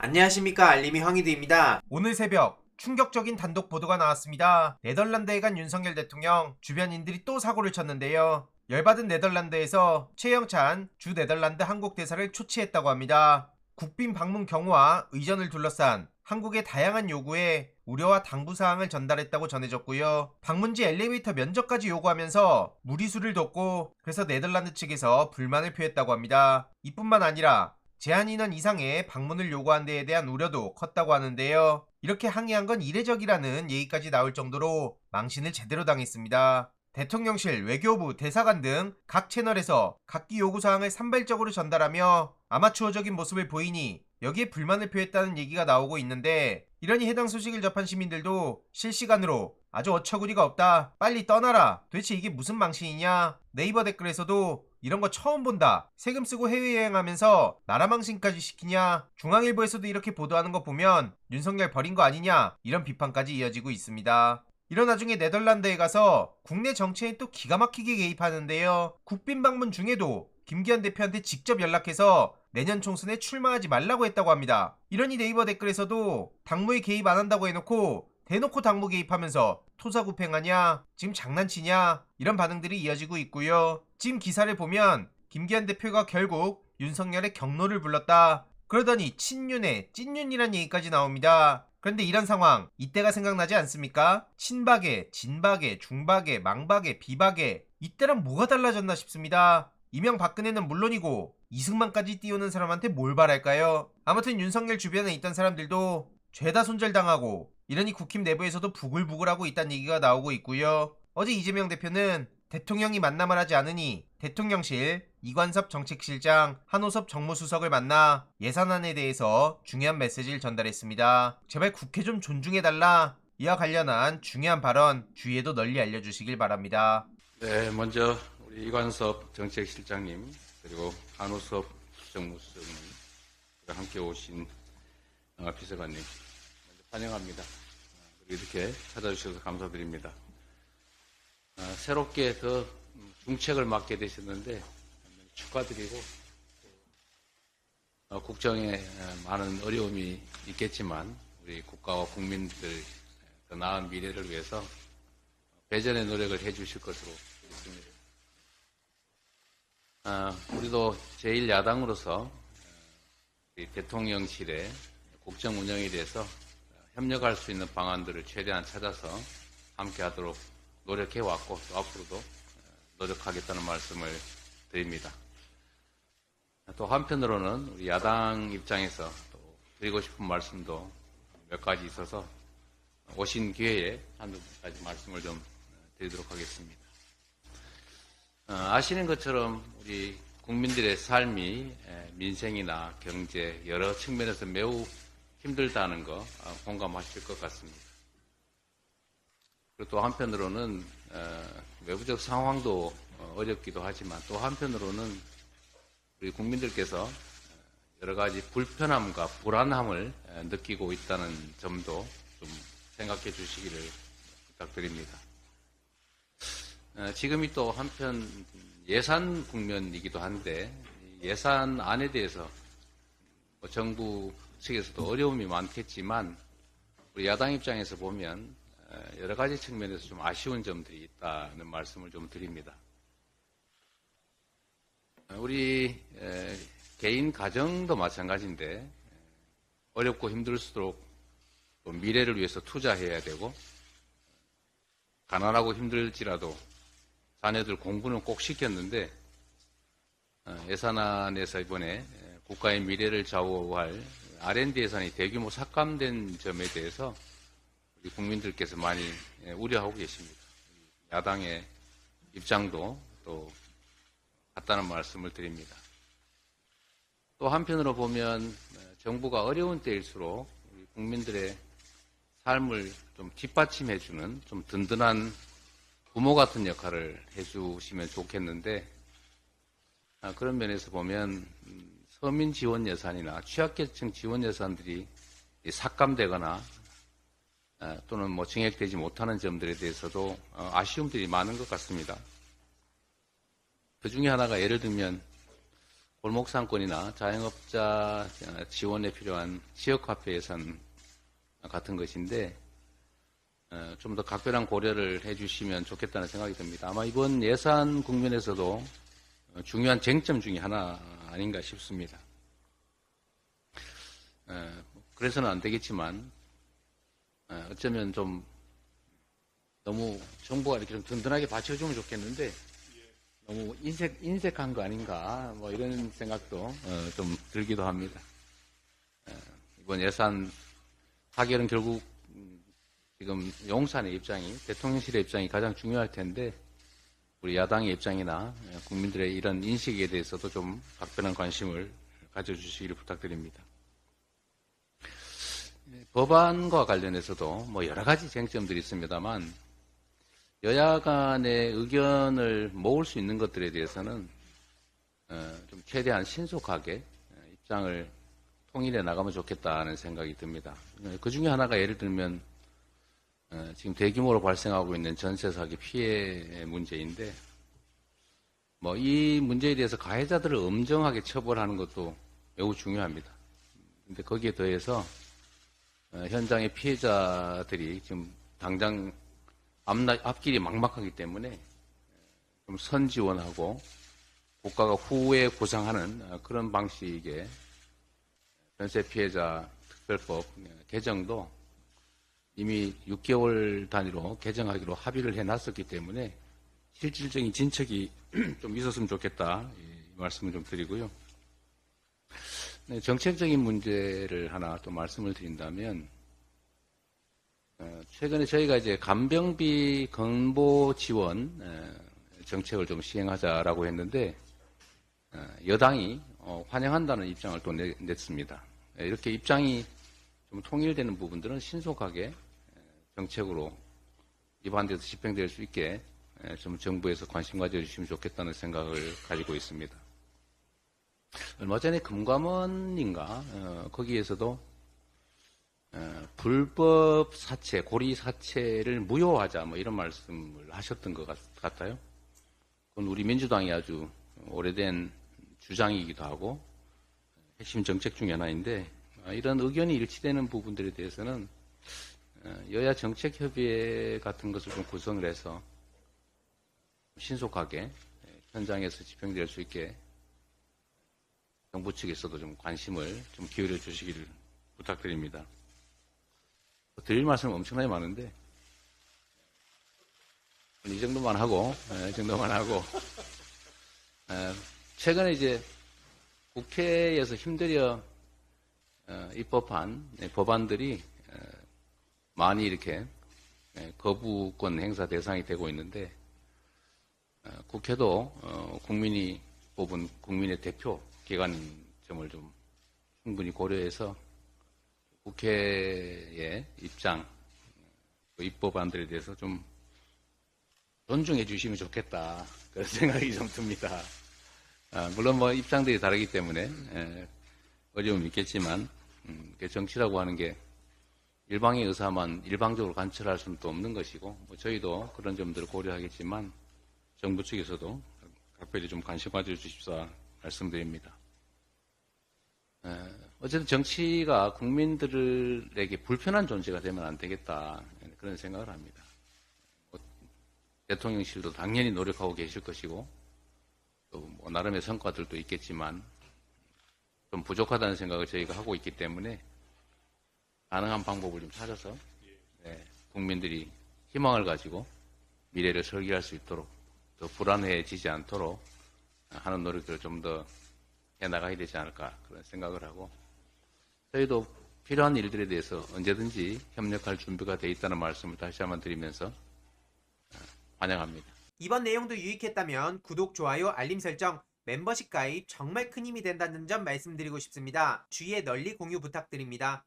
안녕하십니까, 알림이 황희두입니다. 오늘 새벽 충격적인 단독 보도가 나왔습니다. 네덜란드에 간 윤석열 대통령, 주변인들이 또 사고를 쳤는데요. 열받은 네덜란드에서 최영찬 주 네덜란드 한국 대사를 초치했다고 합니다. 국빈 방문 경우와 의전을 둘러싼 한국의 다양한 요구에 우려와 당부사항을 전달했다고 전해졌고요. 방문지 엘리베이터 면접까지 요구하면서 무리수를 뒀고, 그래서 네덜란드 측에서 불만을 표했다고 합니다. 이뿐만 아니라 제한 인원 이상의 방문을 요구한 데에 대한 우려도 컸다고 하는데요. 이렇게 항의한 건 이례적이라는 얘기까지 나올 정도로 망신을 제대로 당했습니다. 대통령실, 외교부, 대사관 등 각 채널에서 각기 요구사항을 산발적으로 전달하며 아마추어적인 모습을 보이니 여기에 불만을 표했다는 얘기가 나오고 있는데, 이러니 해당 소식을 접한 시민들도 실시간으로 아주 어처구니가 없다, 빨리 떠나라, 도대체 이게 무슨 망신이냐, 네이버 댓글에서도 이런 거 처음 본다, 세금 쓰고 해외여행하면서 나라 망신까지 시키냐, 중앙일보에서도 이렇게 보도하는 거 보면 윤석열 버린 거 아니냐, 이런 비판까지 이어지고 있습니다. 이런 와중에 네덜란드에 가서 국내 정치에 또 기가 막히게 개입하는데요. 국빈 방문 중에도 김기현 대표한테 직접 연락해서 내년 총선에 출마하지 말라고 했다고 합니다. 이러니 네이버 댓글에서도 당무에 개입 안 한다고 해놓고 대놓고 당무 개입하면서 토사구팽하냐, 지금 장난치냐, 이런 반응들이 이어지고 있고요. 지금 기사를 보면 김기현 대표가 결국 윤석열의 경로를 불렀다, 그러더니 친윤의 찐윤이란 얘기까지 나옵니다. 그런데 이런 상황, 이때가 생각나지 않습니까? 친박에, 진박에, 중박에, 망박에, 비박에, 이때랑 뭐가 달라졌나 싶습니다. 이명박근혜는 물론이고 이승만까지 띄우는 사람한테 뭘 바랄까요? 아무튼 윤석열 주변에 있던 사람들도 죄다 손절당하고, 이러니 국힘 내부에서도 부글부글하고 있다는 얘기가 나오고 있고요. 어제 이재명 대표는 대통령이 만남을 하지 않으니 대통령실, 이관섭 정책실장, 한호섭 정무수석을 만나 예산안에 대해서 중요한 메시지를 전달했습니다. 제발 국회 좀 존중해달라, 이와 관련한 중요한 발언 주위에도 널리 알려주시길 바랍니다. 네, 먼저 우리 이관섭 정책실장님, 그리고 한우섭 정무수석님, 함께 오신 비서관님, 먼저 환영합니다. 그리고 이렇게 찾아주셔서 감사드립니다. 새롭게 더 중책을 맡게 되셨는데 축하드리고, 국정에 많은 어려움이 있겠지만 우리 국가와 국민들 더 나은 미래를 위해서 배전의 노력을 해주실 것으로 믿습니다. 우리도 제1야당으로서 대통령실의 국정 운영에 대해서 협력할 수 있는 방안들을 최대한 찾아서 함께하도록 노력해왔고, 또 앞으로도 노력하겠다는 말씀을 드립니다. 또 한편으로는 우리 야당 입장에서 또 드리고 싶은 말씀도 몇 가지 있어서 오신 기회에 한두 가지 말씀을 좀 드리도록 하겠습니다. 아시는 것처럼 우리 국민들의 삶이 민생이나 경제 여러 측면에서 매우 힘들다는 거 공감하실 것 같습니다. 그리고 또 한편으로는 외부적 상황도 어렵기도 하지만, 또 한편으로는 우리 국민들께서 여러 가지 불편함과 불안함을 느끼고 있다는 점도 좀 생각해 주시기를 부탁드립니다. 지금이 또 한편 예산 국면이기도 한데, 예산안에 대해서 정부 측에서도 어려움이 많겠지만 우리 야당 입장에서 보면 여러 가지 측면에서 좀 아쉬운 점들이 있다는 말씀을 좀 드립니다. 우리 개인 가정도 마찬가지인데, 어렵고 힘들수록 또 미래를 위해서 투자해야 되고, 가난하고 힘들지라도 자녀들 공부는 꼭 시켰는데, 예산안에서 이번에 국가의 미래를 좌우할 R&D 예산이 대규모 삭감된 점에 대해서 우리 국민들께서 많이 우려하고 계십니다. 야당의 입장도 또 같다는 말씀을 드립니다. 또 한편으로 보면 정부가 어려운 때일수록 우리 국민들의 삶을 좀 뒷받침해주는 좀 든든한 부모 같은 역할을 해주시면 좋겠는데, 그런 면에서 보면 서민 지원 예산이나 취약계층 지원 예산들이 삭감되거나 또는 뭐 증액되지 못하는 점들에 대해서도 아쉬움들이 많은 것 같습니다. 그 중에 하나가 예를 들면 골목상권이나 자영업자 지원에 필요한 지역화폐 예산 같은 것인데 좀 더 각별한 고려를 해주시면 좋겠다는 생각이 듭니다. 아마 이번 예산 국면에서도 중요한 쟁점 중에 하나 아닌가 싶습니다. 그래서는 안 되겠지만 어쩌면 좀 너무 정부가 이렇게 좀 든든하게 받쳐주면 좋겠는데 너무 인색한 거 아닌가 뭐 이런 생각도 좀 들기도 합니다. 이번 예산 타결은 결국 지금 용산의 입장이 대통령실의 입장이 가장 중요할 텐데 우리 야당의 입장이나 국민들의 이런 인식에 대해서도 좀 각별한 관심을 가져주시기를 부탁드립니다. 법안과 관련해서도 뭐 여러 가지 쟁점들이 있습니다만 여야 간의 의견을 모을 수 있는 것들에 대해서는 좀 최대한 신속하게 입장을 통일해 나가면 좋겠다는 생각이 듭니다. 그 중에 하나가 예를 들면 지금 대규모로 발생하고 있는 전세 사기 피해 문제인데 뭐 이 문제에 대해서 가해자들을 엄정하게 처벌하는 것도 매우 중요합니다. 근데 거기에 더해서 현장의 피해자들이 지금 당장 앞길이 막막하기 때문에 좀 선지원하고 국가가 후에 보상하는 그런 방식의 전세 피해자 특별법 개정도 이미 6개월 단위로 개정하기로 합의를 해놨었기 때문에 실질적인 진척이 좀 있었으면 좋겠다 이 말씀을 좀 드리고요. 네, 정책적인 문제를 하나 또 말씀을 드린다면 최근에 저희가 이제 간병비 건보 지원 정책을 좀 시행하자라고 했는데 여당이 환영한다는 입장을 또 냈습니다. 이렇게 입장이 좀 통일되는 부분들은 신속하게 정책으로 입안돼서 집행될 수 있게 좀 정부에서 관심 가져주시면 좋겠다는 생각을 가지고 있습니다. 얼마 전에 금감원인가 거기에서도 불법 사채, 고리 사채를 무효하자 뭐 이런 말씀을 하셨던 것 같아요. 그건 우리 민주당이 아주 오래된 주장이기도 하고 핵심 정책 중에 하나인데 이런 의견이 일치되는 부분들에 대해서는 여야 정책협의회 같은 것을 좀 구성을 해서 신속하게 현장에서 집행될 수 있게 정부 측에서도 좀 관심을 좀 기울여 주시기를 부탁드립니다. 드릴 말씀은 엄청나게 많은데 이 정도만 하고 최근에 이제 국회에서 힘들여 입법한 법안들이 많이 이렇게 거부권 행사 대상이 되고 있는데 국회도 국민이 뽑은 국민의 대표 기관인 점을 좀 충분히 고려해서 국회의 입장, 입법안들에 대해서 좀 존중해 주시면 좋겠다 그런 생각이 좀 듭니다. 물론 뭐 입장들이 다르기 때문에 어려움이 있겠지만 정치라고 하는 게 일방의 의사만 일방적으로 관철할 수는 또 없는 것이고 뭐 저희도 그런 점들을 고려하겠지만 정부 측에서도 각별히 좀 관심 가져주십사 말씀드립니다. 어쨌든 정치가 국민들에게 불편한 존재가 되면 안 되겠다 그런 생각을 합니다. 대통령실도 당연히 노력하고 계실 것이고 또 뭐 나름의 성과들도 있겠지만 좀 부족하다는 생각을 저희가 하고 있기 때문에 가능한 방법을 좀 찾아서 국민들이 희망을 가지고 미래를 설계할 수 있도록 더 불안해지지 않도록 하는 노력들을 좀 더 해나가야 되지 않을까 그런 생각을 하고 저희도 필요한 일들에 대해서 언제든지 협력할 준비가 돼 있다는 말씀을 다시 한번 드리면서 환영합니다. 이번 내용도 유익했다면 구독, 좋아요, 알림 설정, 멤버십 가입 정말 큰 힘이 된다는 점 말씀드리고 싶습니다. 주위에 널리 공유 부탁드립니다.